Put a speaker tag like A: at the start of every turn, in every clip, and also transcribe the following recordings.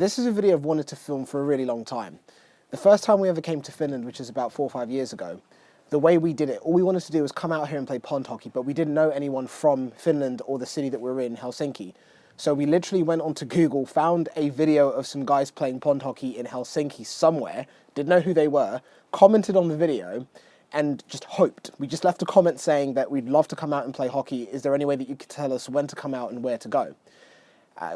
A: This is a video I've wanted to film for a really long time. The first time we ever came to Finland, which is about 4 or 5 years ago, the way we did it, all we wanted to do was come out here and play pond hockey, but we didn't know anyone from Finland or the city that we're in, Helsinki. So we literally went onto Google, found a video of some guys playing pond hockey in Helsinki somewhere, didn't know who they were, commented on the video, and just hoped. We just left a comment saying that we'd love to come out and play hockey. Is there any way that you could tell us when to come out and where to go?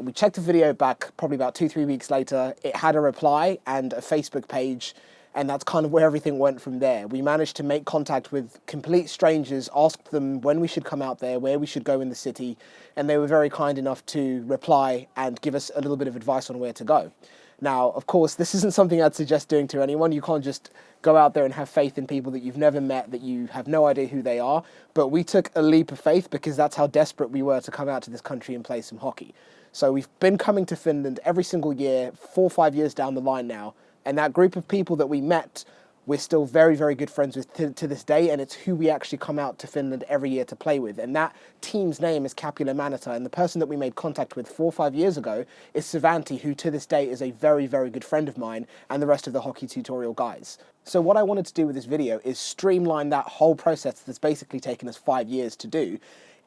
A: We checked the video back probably about 2-3 weeks later. It had a reply and a Facebook page, and that's kind of where everything went from there. We managed to make contact with complete strangers, asked them when we should come out there, where we should go in the city, and they were very kind enough to reply and give us a little bit of advice on where to go. Now, of course, this isn't something I'd suggest doing to anyone. You can't just go out there and have faith in people that you've never met, that you have no idea who they are. But we took a leap of faith because that's how desperate we were to come out to this country and play some hockey. So we've been coming to Finland every single year, 4 or 5 years down the line now. And that group of people that we met, we're still very, very good friends with to this day, and it's who we actually come out to Finland every year to play with. And that team's name is Käpylä, and the person that we made contact with 4 or 5 years ago is Savanti, who to this day is a very, very good friend of mine and the rest of the hockey tutorial guys. So what I wanted to do with this video is streamline that whole process that's basically taken us 5 years to do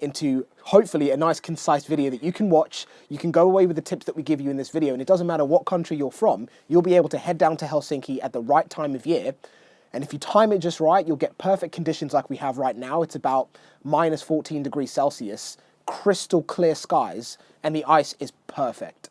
A: into hopefully a nice concise video that you can watch. You can go away with the tips that we give you in this video, and it doesn't matter what country you're from, you'll be able to head down to Helsinki at the right time of year. And if you time it just right, you'll get perfect conditions like we have right now. It's about minus 14 degrees Celsius, crystal clear skies, and the ice is perfect.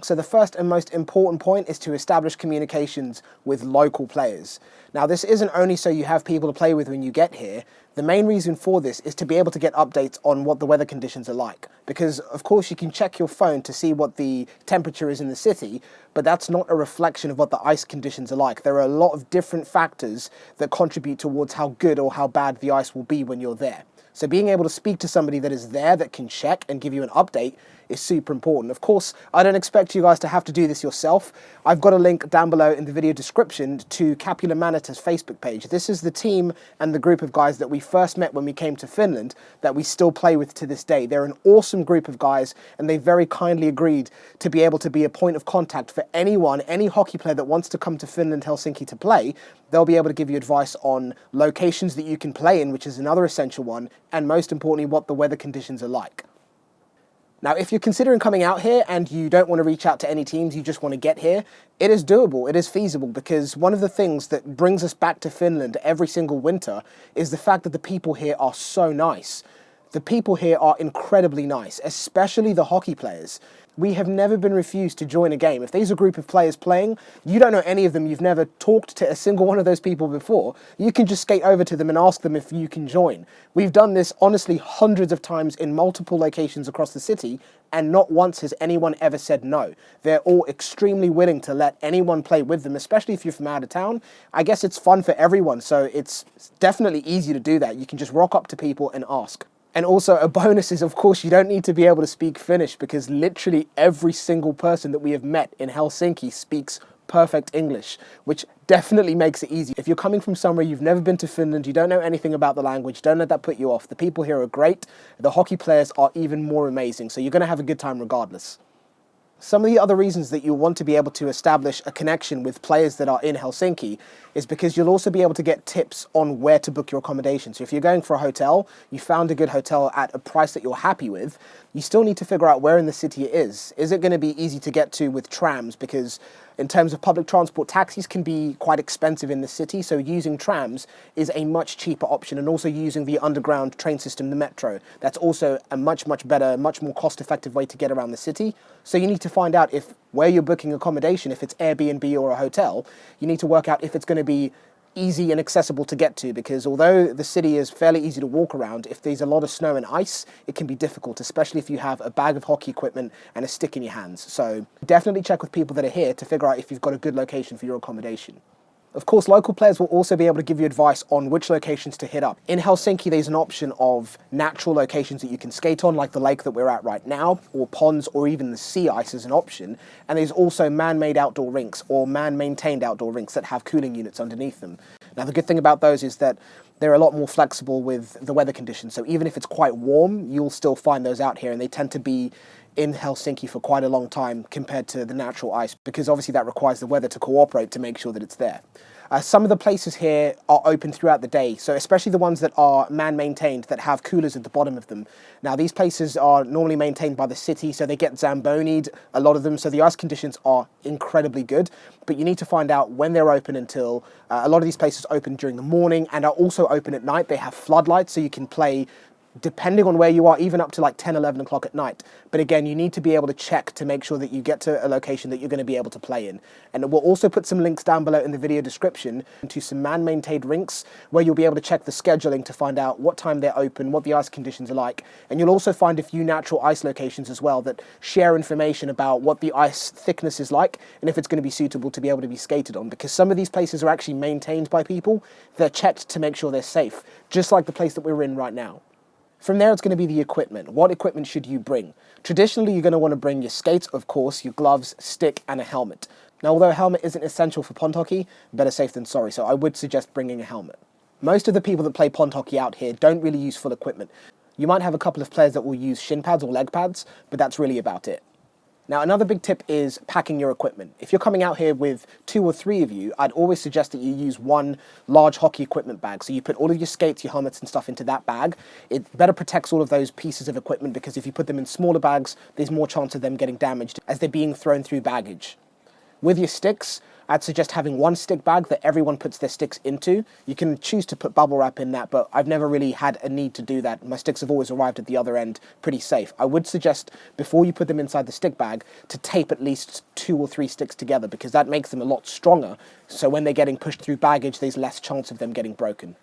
A: So the first and most important point is to establish communications with local players. Now, this isn't only so you have people to play with when you get here. The main reason for this is to be able to get updates on what the weather conditions are like. Because, of course, you can check your phone to see what the temperature is in the city, but that's not a reflection of what the ice conditions are like. There are a lot of different factors that contribute towards how good or how bad the ice will be when you're there. So being able to speak to somebody that is there that can check and give you an update is super important. Of course, I don't expect you guys to have to do this yourself. I've got a link down below in the video description to Käpylä Facebook page. This is the team and the group of guys that we first met when we came to Finland that we still play with to this day. They're an awesome group of guys, and they very kindly agreed to be able to be a point of contact for anyone, any hockey player that wants to come to Finland, Helsinki to play. They'll be able to give you advice on locations that you can play in, which is another essential one, and most importantly, what the weather conditions are like. Now, if you're considering coming out here and you don't want to reach out to any teams, you just want to get here, it is doable, it is feasible, because one of the things that brings us back to Finland every single winter is the fact that the people here are so nice. The people here are incredibly nice, especially the hockey players. We have never been refused to join a game. If there's a group of players playing, you don't know any of them, you've never talked to a single one of those people before, you can just skate over to them and ask them if you can join. We've done this, honestly, hundreds of times in multiple locations across the city, and not once has anyone ever said no. They're all extremely willing to let anyone play with them, especially if you're from out of town. I guess it's fun for everyone, so it's definitely easy to do that. You can just rock up to people and ask. And also a bonus is, of course, you don't need to be able to speak Finnish, because literally every single person that we have met in Helsinki speaks perfect English, which definitely makes it easy. If you're coming from somewhere, you've never been to Finland, you don't know anything about the language, don't let that put you off. The people here are great. The hockey players are even more amazing, so you're going to have a good time regardless. Some of the other reasons that you'll want to be able to establish a connection with players that are in Helsinki is because you'll also be able to get tips on where to book your accommodation. So if you're going for a hotel, you found a good hotel at a price that you're happy with, you still need to figure out where in the city it is. Is it going to be easy to get to with trams? Because in terms of public transport, taxis can be quite expensive in the city, so using trams is a much cheaper option, and also using the underground train system, the metro. That's also a much better, much more cost-effective way to get around the city. So you need to find out if where you're booking accommodation, if it's Airbnb or a hotel, you need to work out if it's going to be easy and accessible to get to, because although the city is fairly easy to walk around, if there's a lot of snow and ice, it can be difficult, especially if you have a bag of hockey equipment and a stick in your hands. So definitely check with people that are here to figure out if you've got a good location for your accommodation. Of course, local players will also be able to give you advice on which locations to hit up. In Helsinki, there's an option of natural locations that you can skate on, like the lake that we're at right now, or ponds, or even the sea ice is an option. And there's also man-made outdoor rinks, or man-maintained outdoor rinks that have cooling units underneath them. Now, the good thing about those is that they're a lot more flexible with the weather conditions. So even if it's quite warm, you'll still find those out here, and they tend to be in Helsinki for quite a long time compared to the natural ice, because obviously that requires the weather to cooperate to make sure that it's there. Some of the places here are open throughout the day, so especially the ones that are man-maintained, that have coolers at the bottom of them. Now, these places are normally maintained by the city, so they get zambonied, a lot of them, so the ice conditions are incredibly good, but you need to find out when they're open until. A lot of these places open during the morning and are also open at night. They have floodlights, so you can play depending on where you are, even up to like 10, 11 o'clock at night. But again, you need to be able to check to make sure that you get to a location that you're going to be able to play in. And we'll also put some links down below in the video description to some man-maintained rinks where you'll be able to check the scheduling to find out what time they're open, what the ice conditions are like. And you'll also find a few natural ice locations as well that share information about what the ice thickness is like and if it's going to be suitable to be able to be skated on. Because some of these places are actually maintained by people. They're checked to make sure they're safe, just like the place that we're in right now. From there, it's going to be the equipment. What equipment should you bring? Traditionally, you're going to want to bring your skates, of course, your gloves, stick, and a helmet. Now, although a helmet isn't essential for pond hockey, better safe than sorry, so I would suggest bringing a helmet. Most of the people that play pond hockey out here don't really use full equipment. You might have a couple of players that will use shin pads or leg pads, but that's really about it. Now, another big tip is packing your equipment. If you're coming out here with 2 or 3 of you, I'd always suggest that you use one large hockey equipment bag. So you put all of your skates, your helmets and stuff into that bag. It better protects all of those pieces of equipment, because if you put them in smaller bags, there's more chance of them getting damaged as they're being thrown through baggage. With your sticks, I'd suggest having one stick bag that everyone puts their sticks into. You can choose to put bubble wrap in that, but I've never really had a need to do that. My sticks have always arrived at the other end pretty safe. I would suggest, before you put them inside the stick bag, to tape at least 2 or 3 sticks together, because that makes them a lot stronger. So when they're getting pushed through baggage, there's less chance of them getting broken.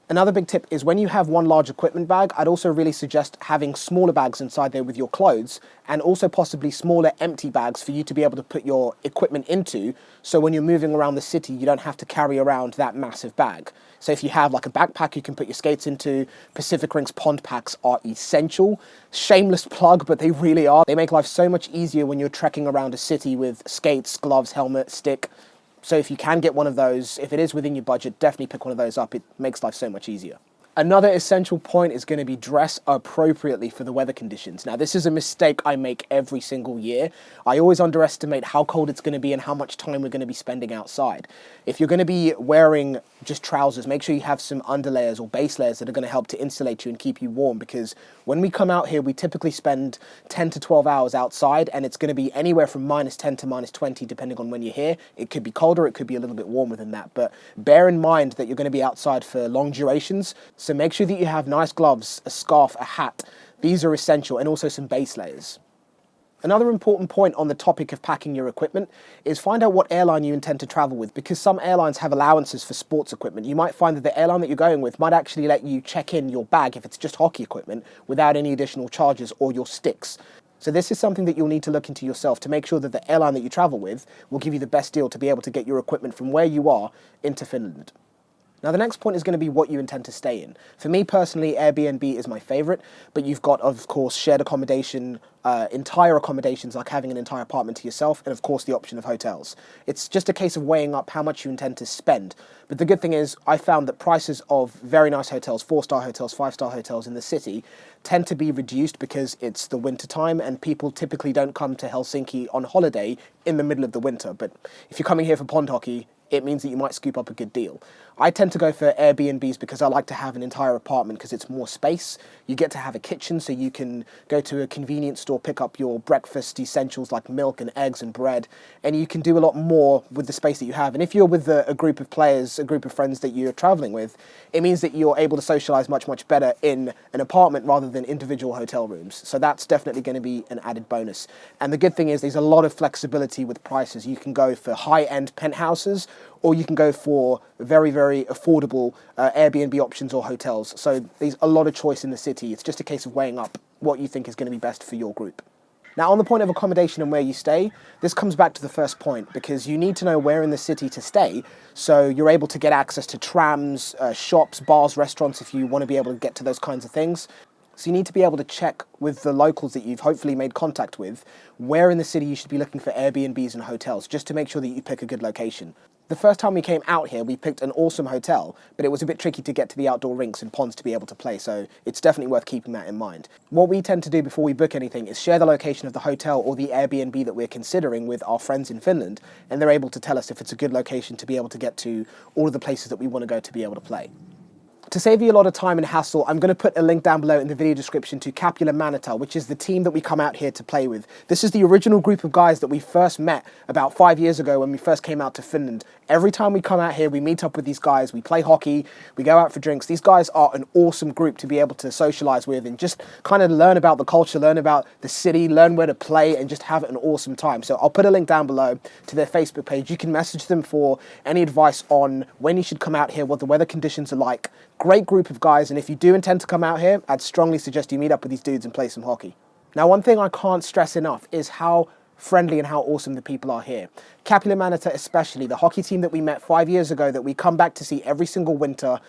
A: Another big tip is when you have one large equipment bag, I'd also really suggest having smaller bags inside there with your clothes, and also possibly smaller empty bags for you to be able to put your equipment into, so when you're moving around the city, you don't have to carry around that massive bag. So if you have like a backpack you can put your skates into, Pacific Rinks pond packs are essential. Shameless plug, but they really are. They make life so much easier when you're trekking around a city with skates, gloves, helmet, stick. So if you can get one of those, if it is within your budget, definitely pick one of those up. It makes life so much easier. Another essential point is going to be dress appropriately for the weather conditions. Now, this is a mistake I make every single year. I always underestimate how cold it's going to be and how much time we're going to be spending outside. If you're going to be wearing just trousers, make sure you have some underlayers or base layers that are going to help to insulate you and keep you warm, because when we come out here, we typically spend 10 to 12 hours outside, and it's going to be anywhere from -10 to -20, depending on when you're here. It could be colder, it could be a little bit warmer than that, but bear in mind that you're going to be outside for long durations. So make sure that you have nice gloves, a scarf, a hat. These are essential, and also some base layers. Another important point on the topic of packing your equipment is find out what airline you intend to travel with, because some airlines have allowances for sports equipment. You might find that the airline that you're going with might actually let you check in your bag, if it's just hockey equipment, without any additional charges, or your sticks. So this is something that you'll need to look into yourself to make sure that the airline that you travel with will give you the best deal to be able to get your equipment from where you are into Finland. Now, the next point is going to be what you intend to stay in. For me personally, Airbnb is my favorite, but you've got, of course, shared accommodation, entire accommodations, like having an entire apartment to yourself, and of course the option of hotels. It's just a case of weighing up how much you intend to spend. But the good thing is, I found that prices of very nice hotels, 4-star hotels, 5-star hotels in the city, tend to be reduced because it's the winter time, and people typically don't come to Helsinki on holiday in the middle of the winter. But if you're coming here for pond hockey, it means that you might scoop up a good deal. I tend to go for Airbnbs because I like to have an entire apartment, because it's more space. You get to have a kitchen, so you can go to a convenience store, pick up your breakfast essentials like milk and eggs and bread, and you can do a lot more with the space that you have. And if you're with a group of players, a group of friends that you're traveling with, it means that you're able to socialize much, much better in an apartment rather than individual hotel rooms. So that's definitely going to be an added bonus. And the good thing is there's a lot of flexibility with prices. You can go for high-end penthouses, or you can go for very, very affordable Airbnb options or hotels. So there's a lot of choice in the city. It's just a case of weighing up what you think is going to be best for your group. Now, on the point of accommodation and where you stay, this comes back to the first point, because you need to know where in the city to stay, so you're able to get access to trams, shops, bars, restaurants, if you want to be able to get to those kinds of things. So you need to be able to check with the locals that you've hopefully made contact with, where in the city you should be looking for Airbnbs and hotels, just to make sure that you pick a good location. The first time we came out here, we picked an awesome hotel, but it was a bit tricky to get to the outdoor rinks and ponds to be able to play, so it's definitely worth keeping that in mind. What we tend to do before we book anything is share the location of the hotel or the Airbnb that we're considering with our friends in Finland, and they're able to tell us if it's a good location to be able to get to all of the places that we want to go to be able to play. To save you a lot of time and hassle, I'm going to put a link down below in the video description to Käpylä, which is the team that we come out here to play with. This is the original group of guys that we first met about 5 years ago when we first came out to Finland. Every time we come out here, we meet up with these guys, we play hockey, we go out for drinks. These guys are an awesome group to be able to socialize with and just kind of learn about the culture, learn about the city, learn where to play, and just have an awesome time. So I'll put a link down below to their Facebook page. You can message them for any advice on when you should come out here, what the weather conditions are like. Great group of guys, and if you do intend to come out here, I'd strongly suggest you meet up with these dudes and play some hockey. Now, one thing I can't stress enough is how friendly and how awesome the people are here. Käpylä especially, the hockey team that we met 5 years ago that we come back to see every single winter.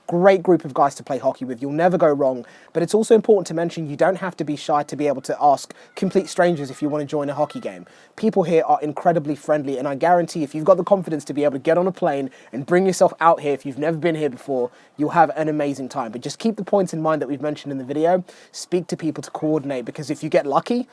A: Great group of guys to play hockey with. You'll never go wrong. But it's also important to mention you don't have to be shy to be able to ask complete strangers if you want to join a hockey game. People here are incredibly friendly, and I guarantee if you've got the confidence to be able to get on a plane and bring yourself out here, if you've never been here before, you'll have an amazing time. But just keep the points in mind that we've mentioned in the video. Speak to people to coordinate, because if you get lucky,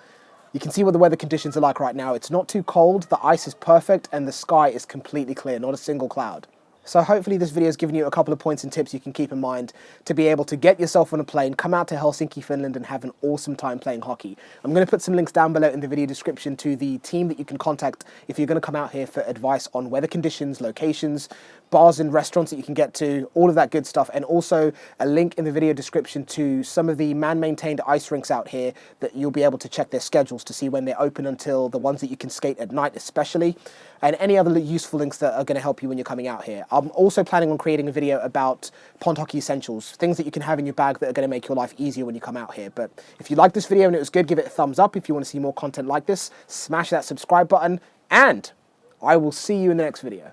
A: you can see what the weather conditions are like right now. It's not too cold, the ice is perfect, and the sky is completely clear, not a single cloud. So hopefully this video has given you a couple of points and tips you can keep in mind to be able to get yourself on a plane, come out to Helsinki, Finland, and have an awesome time playing hockey. I'm going to put some links down below in the video description to the team that you can contact if you're going to come out here for advice on weather conditions, locations, bars and restaurants that you can get to, all of that good stuff, and also a link in the video description to some of the man-maintained ice rinks out here that you'll be able to check their schedules to see when they're open until the ones that you can skate at night especially, and any other useful links that are going to help you when you're coming out here. I'm also planning on creating a video about pond hockey essentials, things that you can have in your bag that are going to make your life easier when you come out here. But if you liked this video and it was good, give it a thumbs up. If you want to see more content like this, smash that subscribe button, and I will see you in the next video.